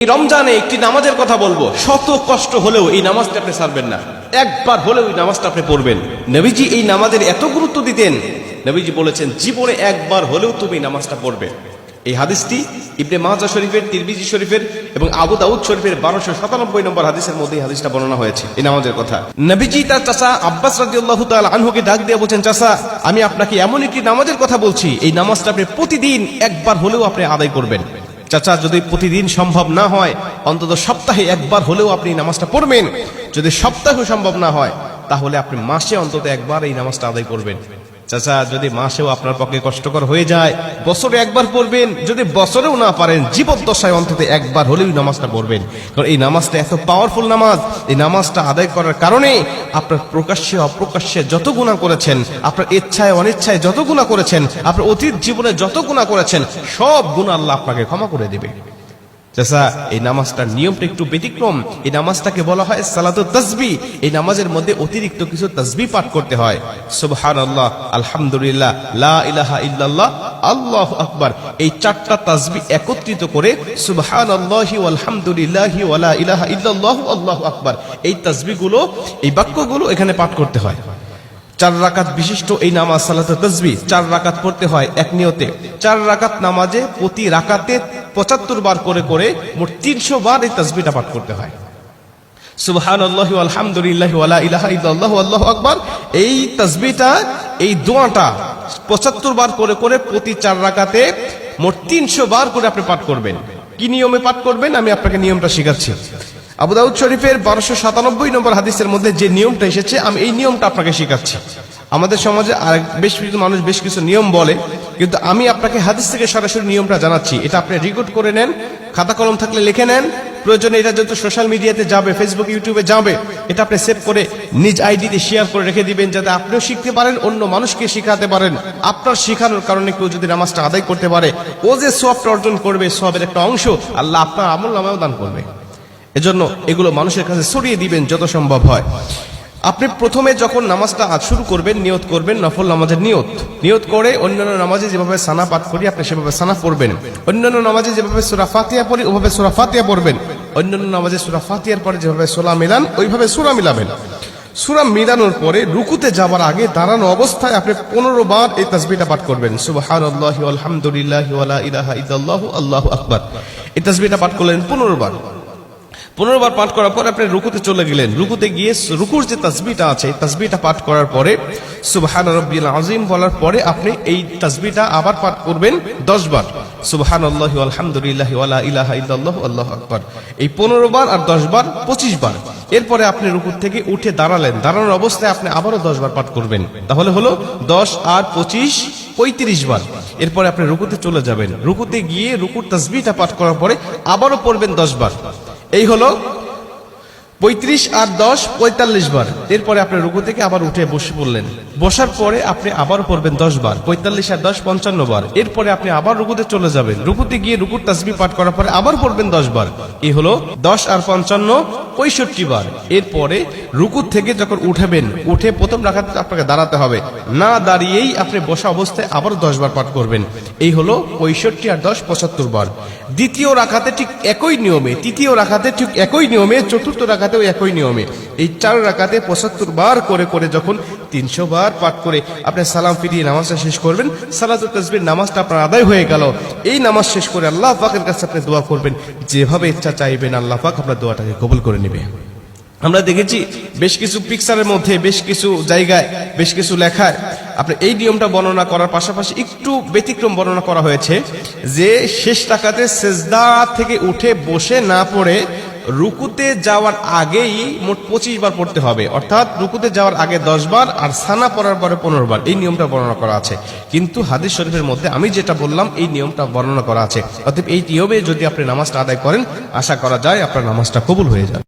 এই রমজানে একটি নামাজের কথা বলবো, শত কষ্ট হলেও এই নামাজটা আপনি ছাড়বেন না, একবার হলেও এই নামাজটা আপনি পড়বেন। নবীজি এই নামাজের এত গুরুত্ব দিতেন, নবীজি বলেছেন জীবনে একবার হলেও তুমি নামাজটা পড়বে। এই হাদিসটি ইবনে মাজাহ শরীফের, তিরমিজি শরীফের এবং আবু দাউদ শরীফের 1297 নম্বর হাদিসের মধ্যে এই হাদিসটা বর্ণনা হয়েছে এই নামাজের কথা। নবীজি তার চাচা আব্বাস রাদিয়াল্লাহু তাআলা আনহুকে ডাক দিয়ে বলেন, চাচা আমি আপনাকে এমন একটি নামাজের কথা বলছি, এই নামাজটা আপনি প্রতিদিন একবার হলেও আপনি আদায় করবেন। চাচা যদি প্রতিদিন সম্ভব না হয়, অন্তত সপ্তাহে একবার হলেও আপনি নামাজটা পড়বেন। যদি সপ্তাহে সম্ভব না হয়, তাহলে আপনি মাসে অন্তত একবার এই নামাজটা আদায় করবেন। চাচা যদি মাসেও আপনার পক্ষে কষ্টকর হয়ে যায়, বছরে একবার পড়বেন। যদি বছরেও না পারেন, জীবদ্দশায় অন্তত একবার হলেও নামাজটা পড়বেন। কারণ এই নামাজটা এত পাওয়ারফুল নামাজ। এই নামাজটা আদায় করার কারণে আপনার প্রকাশ্যে অপ্রকাশ্যে যত গুনাহ করেছেন, আপনার ইচ্ছায় অনিচ্ছায় যত গুনাহ করেছেন, আপনার অতীত জীবনে যত গুনাহ করেছেন, সব গুনাহ আল্লাহ আপনাকে ক্ষমা করে দেবে। চাচা এই নামাজটার নিয়মটা একটু ব্যতিক্রম। এই নামাজটাকে বলা হয় সালাতুত তাসবিহ। এই নামাজের মধ্যে অতিরিক্ত কিছু তাসবিহ পাঠ করতে হয়। সুবহানাল্লাহ, আলহামদুলিল্লাহ, লা ইলাহা ইল্লাল্লাহ, আল্লাহু আকবার। এই চারটা তাসবিহ একত্রিত করে সুবহানাল্লাহি ওয়াল হামদুলিল্লাহি ওয়া লা ইলাহা ইল্লাল্লাহু আল্লাহু আকবার, এই তাসবিহগুলো, এই বাক্যগুলো এখানে পাঠ করতে হয়। 4 রাকাত বিশিষ্ট এই নামাজ সালাতুত তাসবিহ 4 রাকাত পড়তে হয় এক নিয়তে। 4 রাকাত নামাজে প্রতি রাকাতে 75 বার করে করে মোট 300 বার এই তাসবিহটা পাঠ করতে হয়। সুবহানাল্লাহি ওয়াল হামদুলিল্লাহি ওয়া লা ইলাহা ইল্লাল্লাহু আল্লাহু আকবার, এই তাসবিহটা, এই দোয়াটা 75 বার করে করে প্রতি 4 রাকাতে মোট 300 বার করে আপনি পাঠ করবেন। কি নিয়মে পাঠ করবেন আমি আপনাকে নিয়মটা শেখাচ্ছি। আবু দাউদ শরীফের 1297 নম্বর হাদিসের মধ্যে যে নিয়মটা এসেছে, আমি এই নিয়মটা আপনাকে শেখাচ্ছি। আমাদের সমাজে আর বেশ কিছু মানুষ বেশ কিছু নিয়ম বলে, কিন্তু আমি আপনাকে হাদিস থেকে সরাসরি নিয়মটা জানাচ্ছি। এটা আপনি রেকর্ড করে নেন, খাতা কলম থাকলে লিখে নেন। প্রয়োজনে এটা যত সোশ্যাল মিডিয়াতে যাবে, ফেসবুক ইউটিউবে যাবে, এটা আপনি সেভ করে নিজ আইডিতে শেয়ার করে রেখে দিবেন, যাতে আপনিও শিখতে পারেন, অন্য মানুষকে শিখাতে পারেন। আপনার শেখানোর কারণে কেউ যদি নামাজটা আদায় করতে পারে, ও যে সওয়াবটা অর্জন করবে, সওয়াবের একটা অংশ আল্লাহ আপনার আমলনামায়ও দান করবে। এজন্য এগুলো মানুষের কাছে ছড়িয়ে দিবেন যত সম্ভব হয়। আপনি প্রথমে যখন নামাজটা শুরু করবেন, নিয়ত করবেন নফল নামাজের নিয়ত করে অন্যান্য নামাজে যেভাবে সানা পাঠ করি আপনি সেভাবে সানা পড়বেন। অন্যান্য নামাজে যেভাবে সূরা ফাতিহা পড়ি ওভাবে সূরা ফাতিহা পড়বেন। অন্যান্য নামাজে সূরা ফাতিহার পরে যেভাবে সূরা মিলান ওইভাবে সূরা মিলাবেন। সূরা মিলানোর পরে রুকুতে যাবার আগে দাঁড়ানো অবস্থায় আপনি 15 বার এই তাসবিহটা পাঠ করবেন। সুবহানাল্লাহি ওয়াল হামদুলিল্লাহি ওয়া লা ইলাহা ইল্লাল্লাহু আল্লাহু আকবার। এই তাসবিহটা পাঠ করলেন 15 বার। 15 বার পাঠ করার পর আপনি রুকুতে চলে গেলেন। রুকুতে গিয়ে রুকুর যে তাসবিহটা আছে, তাসবিহটা পাঠ করার পরে সুবহান রাব্বিল আযীম বলার পরে আপনি এই তাসবিহটা আবার পাঠ করবেন 10 বার। সুবহানাল্লাহি ওয়াল হামদুলিল্লাহি ওয়া লা ইলাহা ইল্লাল্লাহু আল্লাহু আকবার। এই 15 বার আর 10 বার 25 বার। এরপরে আপনি রুকু থেকে উঠে দাঁড়ালেন, দাঁড়ানোর অবস্থায় আপনি আবারও 10 বার পাঠ করবেন। তাহলে হলো 10 আর 25 35 বার। এরপরে আপনি রুকুতে চলে যাবেন। রুকুতে গিয়ে রুকুর তাসবিহটা পাঠ করার পরে আবারও পড়বেন 10 বার। এই হলো 35 আর 10 45 বার। এরপরে আপনি রুকু থেকে আবার উঠে বসে পড়লেন। বসার পরে আপনি আবার পড়বেন 10 বার। 45 আর 10 55 বার। এরপরে আপনি আবার রুকুতে চলে যাবেন। রুকুতে গিয়ে রুকুর তাসবিহ পাঠ করার পরে আবার পড়বেন 10 বার। এই হলো 10 আর 55 65 বার। এরপরে রুকু থেকে যখন উঠবেন, উঠে প্রথম রাকাতে আপনাকে দাঁড়াতে হবে। না দাঁড়িয়েই আপনি বসা অবস্থায় আবার 10 বার পাঠ করবেন। এই হলো 65 আর 10 75 বার। দ্বিতীয় রাকাতে ঠিক একই নিয়মে, তৃতীয় রাকাতে ঠিক একই নিয়মে, চতুর্থ রাকাতেও একই নিয়মে, এই 4 রাকাতে 75 বার করে করে যখন 300 বার পাঠ করে আপনি সালাম ফিরিয়ে নামাজটা শেষ করবেন, সালাতুত তাসবিহ নামাজটা আপনার আদায় হয়ে গেল। এই নামাজ শেষ করে আল্লাহ পাকের কাছে আপনি দোয়া করবেন, যেভাবে ইচ্ছা চাইবেন আল্লাহ পাক আপনার দোয়াটাকে কবুল করে নেবে। আমরা দেখেছি বেশ কিছু পিকচারের মধ্যে, বেশ কিছু জায়গায়, বেশ কিছু লেখায় আপনি এই নিয়মটা বর্ণনা করার পাশাপাশি একটু ব্যতিক্রম বর্ণনা করা হয়েছে, যে শেষ রাকাতে সেজদা থেকে উঠে বসে না পড়ে রুকুতে যাওয়ার আগেই মোট 25 বার পড়তে হবে। অর্থাৎ রুকুতে যাওয়ার আগে 10 বার আর সানা পড়ার পরে 15 বার। এই নিয়মটা বর্ণনা করা আছে, কিন্তু হাদিস শরীফের মধ্যে আমি যেটা বললাম এই নিয়মটা বর্ণনা করা আছে। অতএব এই নিয়মে যদি আপনি নামাজটা আদায় করেন, আশা করা যায় আপনার নামাজটা কবুল হয়ে যাবে।